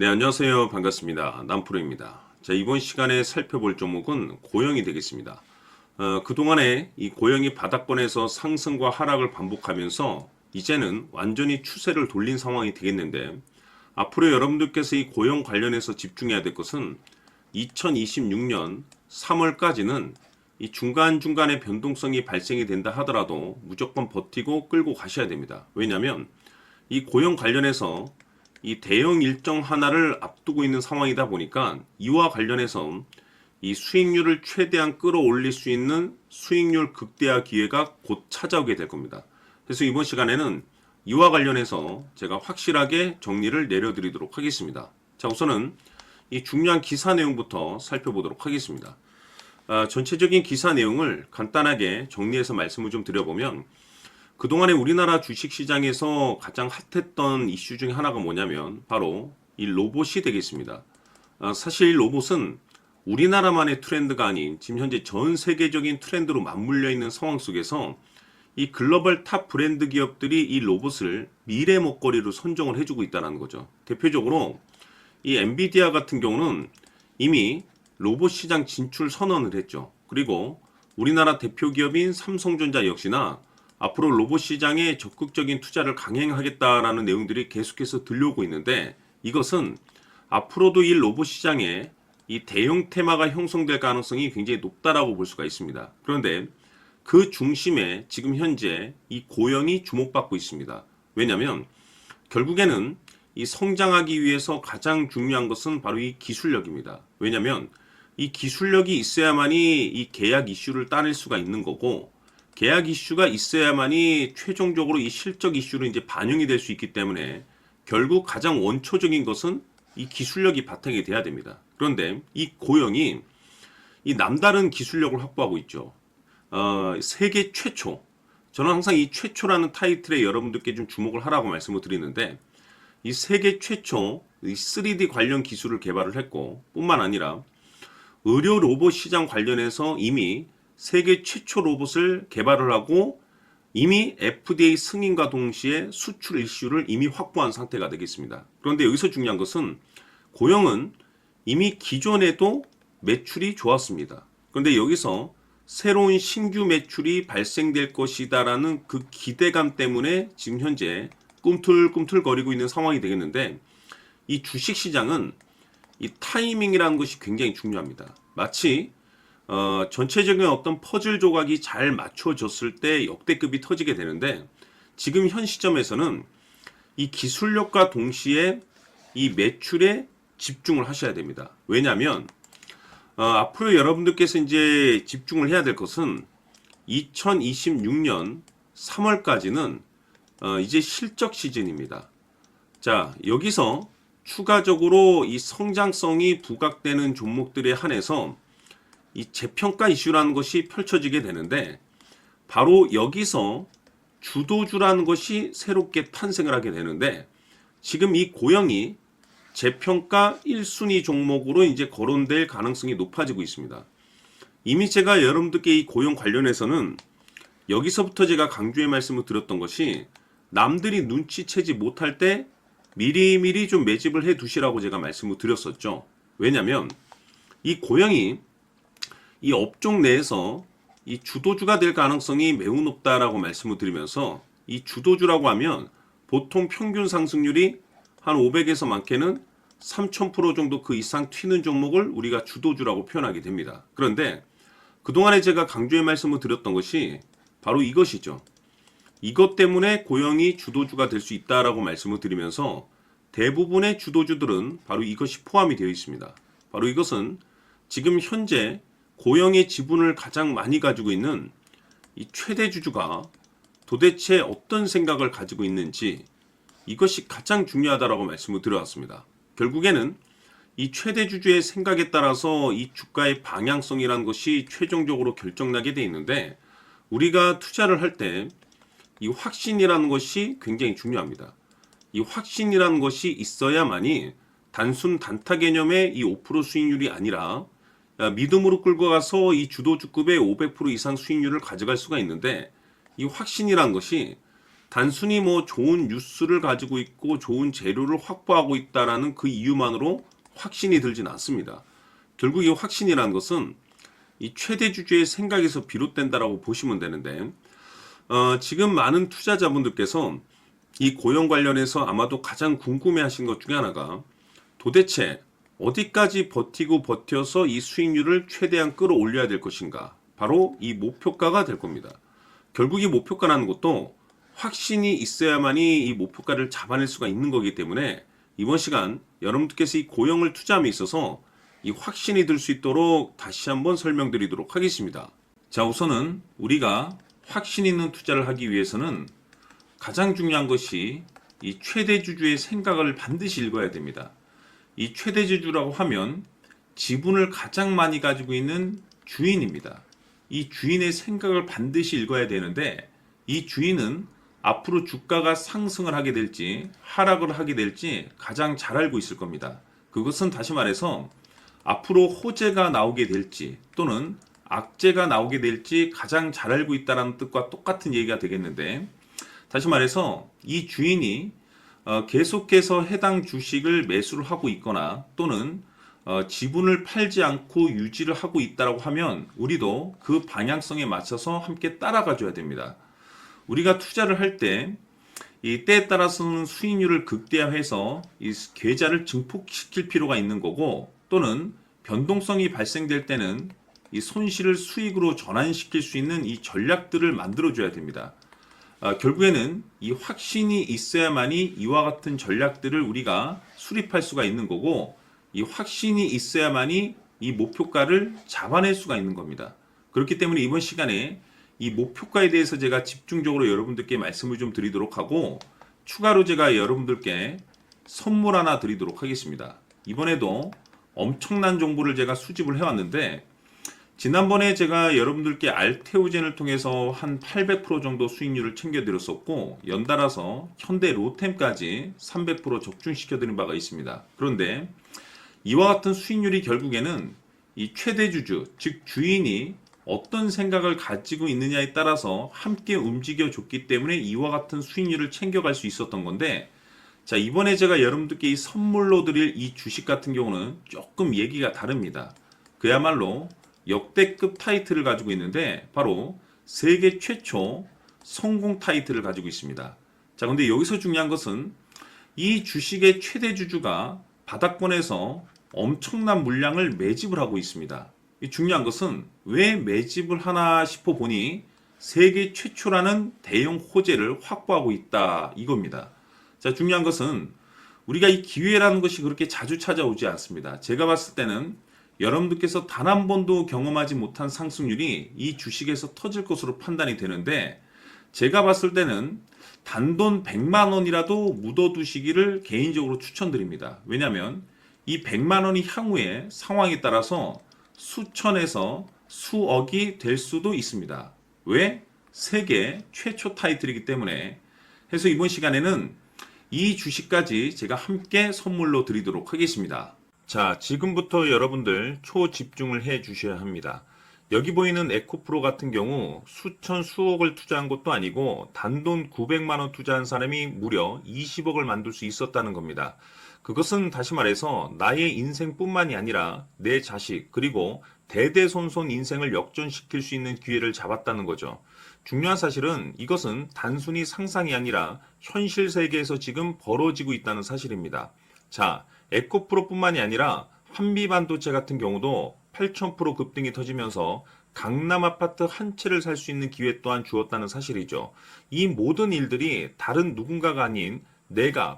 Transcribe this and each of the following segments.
네, 안녕하세요. 반갑습니다. 남프로입니다. 자, 이번 시간에 살펴볼 종목은 고영이 되겠습니다. 그동안에 이 고영이 바닥권에서 상승과 하락을 반복하면서 이제는 완전히 추세를 돌린 상황이 되겠는데, 앞으로 여러분들께서 이 고영 관련해서 집중해야 될 것은 2026년 3월까지는 이 중간중간에 변동성이 발생이 된다 하더라도 무조건 버티고 끌고 가셔야 됩니다. 왜냐하면 이 고영 관련해서 이 대형 일정 하나를 앞두고 있는 상황이다 보니까 이와 관련해서 이 수익률을 최대한 끌어올릴 수 있는 수익률 극대화 기회가 곧 찾아오게 될 겁니다. 그래서 이번 시간에는 이와 관련해서 제가 확실하게 정리를 내려드리도록 하겠습니다. 자, 우선은 이 중요한 기사 내용부터 살펴보도록 하겠습니다. 전체적인 기사 내용을 간단하게 정리해서 말씀을 좀 드려보면, 그동안에 우리나라 주식시장에서 가장 핫했던 이슈 중에 하나가 뭐냐면 바로 이 로봇이 되겠습니다. 사실 이 로봇은 우리나라만의 트렌드가 아닌 지금 현재 전 세계적인 트렌드로 맞물려 있는 상황 속에서 이 글로벌 탑 브랜드 기업들이 이 로봇을 미래 먹거리로 선정을 해주고 있다는 거죠. 대표적으로 이 엔비디아 같은 경우는 이미 로봇 시장 진출 선언을 했죠. 그리고 우리나라 대표 기업인 삼성전자 역시나 앞으로 로봇 시장에 적극적인 투자를 강행하겠다라는 내용들이 계속해서 들려오고 있는데, 이것은 앞으로도 이 로봇 시장에 이 대형 테마가 형성될 가능성이 굉장히 높다라고 볼 수가 있습니다. 그런데 그 중심에 지금 현재 이 고영이 주목받고 있습니다. 왜냐하면 결국에는 이 성장하기 위해서 가장 중요한 것은 바로 이 기술력입니다. 왜냐하면 이 기술력이 있어야만이 이 계약 이슈를 따낼 수가 있는 거고, 계약 이슈가 있어야만이 최종적으로 이 실적 이슈로 이제 반영이 될 수 있기 때문에 결국 가장 원초적인 것은 이 기술력이 바탕이 돼야 됩니다. 그런데 이 고영이 이 남다른 기술력을 확보하고 있죠. 세계 최초. 저는 항상 이 최초라는 타이틀에 여러분들께 좀 주목을 하라고 말씀을 드리는데, 이 세계 최초 이 3D 관련 기술을 개발을 했고, 뿐만 아니라 의료 로봇 시장 관련해서 이미 세계 최초 로봇을 개발을 하고 이미 FDA 승인과 동시에 수출 이슈를 이미 확보한 상태가 되겠습니다. 그런데 여기서 중요한 것은 고영은 이미 기존에도 매출이 좋았습니다. 그런데 여기서 새로운 신규 매출이 발생될 것이다라는 그 기대감 때문에 지금 현재 꿈틀꿈틀거리고 있는 상황이 되겠는데, 이 주식시장은 이 타이밍이라는 것이 굉장히 중요합니다. 마치 전체적인 어떤 퍼즐 조각이 잘 맞춰졌을 때 역대급이 터지게 되는데, 지금 현 시점에서는 이 기술력과 동시에 이 매출에 집중을 하셔야 됩니다. 왜냐하면 앞으로 여러분들께서 이제 집중을 해야 될 것은 2026년 3월까지는 이제 실적 시즌입니다. 자, 여기서 추가적으로 이 성장성이 부각되는 종목들에 한해서 이 재평가 이슈라는 것이 펼쳐지게 되는데, 바로 여기서 주도주라는 것이 새롭게 탄생을 하게 되는데, 지금 이 고영이 재평가 1순위 종목으로 이제 거론될 가능성이 높아지고 있습니다. 이미 제가 여러분들께 이 고영 관련해서는 여기서부터 제가 강조의 말씀을 드렸던 것이, 남들이 눈치채지 못할 때 미리미리 좀 매집을 해 두시라고 제가 말씀을 드렸었죠. 왜냐하면 이 고영이 이 업종 내에서 이 주도주가 될 가능성이 매우 높다라고 말씀을 드리면서, 이 주도주라고 하면 보통 평균 상승률이 한 500에서 많게는 3000% 정도 그 이상 튀는 종목을 우리가 주도주라고 표현하게 됩니다. 그런데 그동안에 제가 강조의 말씀을 드렸던 것이 바로 이것이죠. 이것 때문에 고영이 주도주가 될 수 있다라고 말씀을 드리면서, 대부분의 주도주들은 바로 이것이 포함이 되어 있습니다. 바로 이것은 지금 현재 고영의 지분을 가장 많이 가지고 있는 이 최대 주주가 도대체 어떤 생각을 가지고 있는지, 이것이 가장 중요하다라고 말씀을 드려왔습니다. 결국에는 이 최대 주주의 생각에 따라서 이 주가의 방향성이라는 것이 최종적으로 결정나게 돼 있는데, 우리가 투자를 할 때 이 확신이라는 것이 굉장히 중요합니다. 이 확신이라는 것이 있어야만이 단순 단타 개념의 이 5% 수익률이 아니라 믿음으로 끌고 가서 이 주도주급의 500% 이상 수익률을 가져갈 수가 있는데, 이 확신이라는 것이 단순히 뭐 좋은 뉴스를 가지고 있고 좋은 재료를 확보하고 있다라는 그 이유만으로 확신이 들진 않습니다. 결국 이 확신이라는 것은 이 최대 주주의 생각에서 비롯된다라고 보시면 되는데, 지금 많은 투자자분들께서 이 고용 관련해서 아마도 가장 궁금해하신 것 중에 하나가 도대체 어디까지 버티고 버텨서 이 수익률을 최대한 끌어올려야 될 것인가, 바로 이 목표가가 될 겁니다. 결국 이 목표가라는 것도 확신이 있어야만이 이 목표가를 잡아낼 수가 있는 거기 때문에 이번 시간 여러분들께서 이 고용을 투자함에 있어서 이 확신이 들 수 있도록 다시 한번 설명드리도록 하겠습니다. 자, 우선은 우리가 확신 있는 투자를 하기 위해서는 가장 중요한 것이 이 최대 주주의 생각을 반드시 읽어야 됩니다. 이 최대 주주라고 하면 지분을 가장 많이 가지고 있는 주인입니다. 이 주인의 생각을 반드시 읽어야 되는데, 이 주인은 앞으로 주가가 상승을 하게 될지 하락을 하게 될지 가장 잘 알고 있을 겁니다. 그것은 다시 말해서 앞으로 호재가 나오게 될지 또는 악재가 나오게 될지 가장 잘 알고 있다는 뜻과 똑같은 얘기가 되겠는데, 다시 말해서 이 주인이 계속해서 해당 주식을 매수를 하고 있거나 또는 지분을 팔지 않고 유지를 하고 있다고 하면 우리도 그 방향성에 맞춰서 함께 따라가 줘야 됩니다. 우리가 투자를 할 때 이 때에 따라서는 수익률을 극대화해서 이 계좌를 증폭시킬 필요가 있는 거고, 또는 변동성이 발생될 때는 이 손실을 수익으로 전환시킬 수 있는 이 전략들을 만들어 줘야 됩니다. 결국에는 이 확신이 있어야만이 이와 같은 전략들을 우리가 수립할 수가 있는 거고, 이 확신이 있어야만이 이 목표가를 잡아낼 수가 있는 겁니다. 그렇기 때문에 이번 시간에 이 목표가에 대해서 제가 집중적으로 여러분들께 말씀을 좀 드리도록 하고, 추가로 제가 여러분들께 선물 하나 드리도록 하겠습니다. 이번에도 엄청난 정보를 제가 수집을 해왔는데, 지난번에 제가 여러분들께 알테오젠을 통해서 한 800% 정도 수익률을 챙겨드렸었고, 연달아서 현대 로템까지 300% 적중시켜드린 바가 있습니다. 그런데 이와 같은 수익률이 결국에는 이 최대 주주, 즉 주인이 어떤 생각을 가지고 있느냐에 따라서 함께 움직여줬기 때문에 이와 같은 수익률을 챙겨갈 수 있었던 건데, 자, 이번에 제가 여러분들께 이 선물로 드릴 이 주식 같은 경우는 조금 얘기가 다릅니다. 그야말로 역대급 타이틀을 가지고 있는데 바로 세계 최초 성공 타이틀을 가지고 있습니다. 자, 근데 여기서 중요한 것은 이 주식의 최대 주주가 바닥권에서 엄청난 물량을 매집을 하고 있습니다. 이 중요한 것은 왜 매집을 하나 싶어 보니 세계 최초라는 대형 호재를 확보하고 있다, 이겁니다. 자, 중요한 것은 우리가 이 기회라는 것이 그렇게 자주 찾아오지 않습니다. 제가 봤을 때는 여러분들께서 단 한 번도 경험하지 못한 상승률이 이 주식에서 터질 것으로 판단이 되는데, 제가 봤을 때는 단돈 100만 원이라도 묻어두시기를 개인적으로 추천드립니다. 왜냐하면 이 100만 원이 향후에 상황에 따라서 수천에서 수억이 될 수도 있습니다. 왜? 세계 최초 타이틀이기 때문에. 해서 이번 시간에는 이 주식까지 제가 함께 선물로 드리도록 하겠습니다. 자, 지금부터 여러분들 초집중을 해 주셔야 합니다. 여기 보이는 에코프로 같은 경우 수천 수억을 투자한 것도 아니고 단돈 900만 원 투자한 사람이 무려 20억을 만들 수 있었다는 겁니다. 그것은 다시 말해서 나의 인생뿐만이 아니라 내 자식 그리고 대대손손 인생을 역전시킬 수 있는 기회를 잡았다는 거죠. 중요한 사실은 이것은 단순히 상상이 아니라 현실 세계에서 지금 벌어지고 있다는 사실입니다. 자, 에코프로뿐만이 아니라 한미반도체 같은 경우도 8000% 급등이 터지면서 강남 아파트 한 채를 살 수 있는 기회 또한 주었다는 사실이죠. 이 모든 일들이 다른 누군가가 아닌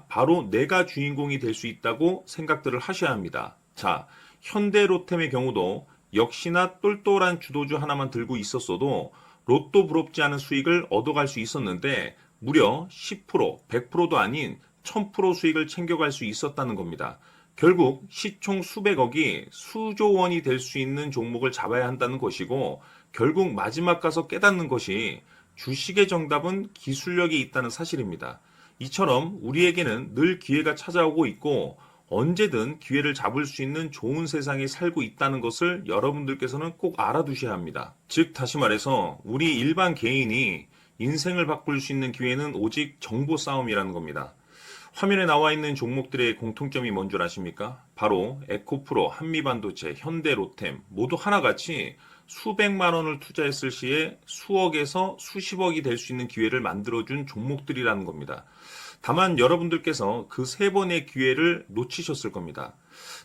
바로 내가 주인공이 될 수 있다고 생각들을 하셔야 합니다. 자, 현대로템의 경우도 역시나 똘똘한 주도주 하나만 들고 있었어도 로또 부럽지 않은 수익을 얻어갈 수 있었는데 무려 10%, 100%도 아닌 1000% 수익을 챙겨갈 수 있었다는 겁니다. 결국 시총 수백억이 수조 원이 될 수 있는 종목을 잡아야 한다는 것이고, 결국 마지막 가서 깨닫는 것이 주식의 정답은 기술력이 있다는 사실입니다. 이처럼 우리에게는 늘 기회가 찾아오고 있고 언제든 기회를 잡을 수 있는 좋은 세상에 살고 있다는 것을 여러분들께서는 꼭 알아두셔야 합니다. 즉 다시 말해서 우리 일반 개인이 인생을 바꿀 수 있는 기회는 오직 정보 싸움이라는 겁니다. 화면에 나와 있는 종목들의 공통점이 뭔 줄 아십니까? 바로 에코프로, 한미반도체, 현대로템 모두 하나같이 수백만 원을 투자했을 시에 수억에서 수십억이 될 수 있는 기회를 만들어준 종목들이라는 겁니다. 다만 여러분들께서 그 세 번의 기회를 놓치셨을 겁니다.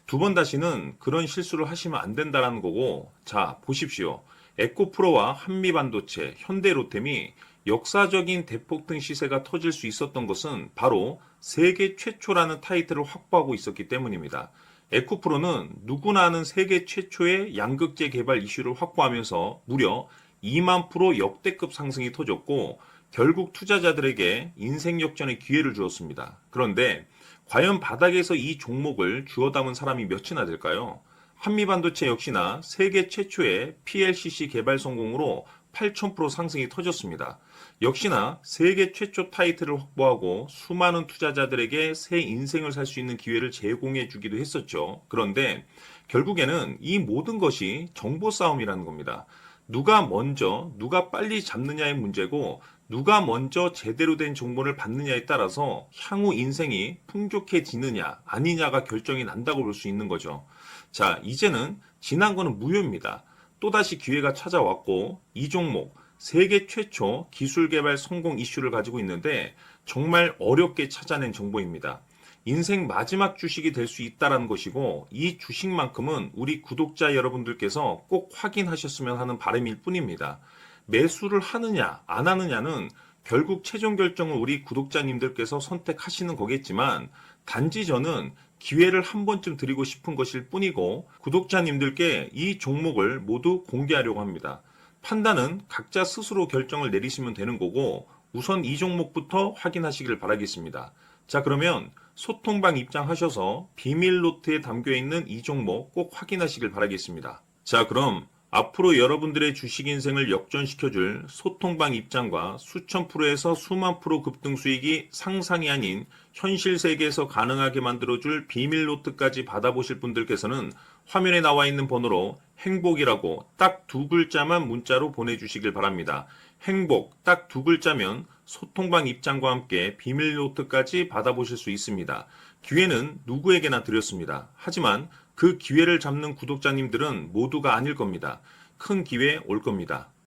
두 번 다시는 그런 실수를 하시면 안 된다는 거고, 자, 보십시오. 에코프로와 한미반도체, 현대로템이 역사적인 대폭등 시세가 터질 수 있었던 것은 바로 세계 최초라는 타이틀을 확보하고 있었기 때문입니다. 에코프로는 누구나 아는 세계 최초의 양극재 개발 이슈를 확보하면서 무려 2만 프로 역대급 상승이 터졌고 결국 투자자들에게 인생 역전의 기회를 주었습니다. 그런데 과연 바닥에서 이 종목을 주워 담은 사람이 몇이나 될까요? 한미반도체 역시나 세계 최초의 PLCC 개발 성공으로 8,000% 상승이 터졌습니다. 역시나 세계 최초 타이틀을 확보하고 수많은 투자자들에게 새 인생을 살 수 있는 기회를 제공해 주기도 했었죠. 그런데 결국에는 이 모든 것이 정보 싸움이라는 겁니다. 누가 먼저, 누가 빨리 잡느냐의 문제고 누가 먼저 제대로 된 정보를 받느냐에 따라서 향후 인생이 풍족해지느냐 아니냐가 결정이 난다고 볼 수 있는 거죠. 자, 이제는 지난 거는 무효입니다. 또다시 기회가 찾아왔고 이 종목 세계 최초 기술 개발 성공 이슈를 가지고 있는데 정말 어렵게 찾아낸 정보입니다. 인생 마지막 주식이 될 수 있다는 것이고 이 주식만큼은 우리 구독자 여러분들께서 꼭 확인하셨으면 하는 바람일 뿐입니다. 매수를 하느냐 안 하느냐는 결국 최종 결정을 우리 구독자님들께서 선택하시는 거겠지만 단지 저는 기회를 한 번쯤 드리고 싶은 것일 뿐이고 구독자님들께 이 종목을 모두 공개하려고 합니다. 판단은 각자 스스로 결정을 내리시면 되는 거고 우선 이 종목부터 확인하시길 바라겠습니다. 자, 그러면 소통방 입장하셔서 비밀 노트에 담겨 있는 이 종목 꼭 확인하시길 바라겠습니다. 자, 그럼 앞으로 여러분들의 주식 인생을 역전시켜줄 소통방 입장과 수천 프로에서 수만 프로 급등 수익이 상상이 아닌 현실 세계에서 가능하게 만들어줄 비밀 노트까지 받아보실 분들께서는 화면에 나와 있는 번호로 행복이라고 딱 두 글자만 문자로 보내주시길 바랍니다. 행복 딱 두 글자면 소통방 입장과 함께 비밀 노트까지 받아보실 수 있습니다. 기회는 누구에게나 드렸습니다. 하지만 그 기회를 잡는 구독자님들은 모두가 아닐 겁니다. 큰 기회 올 겁니다.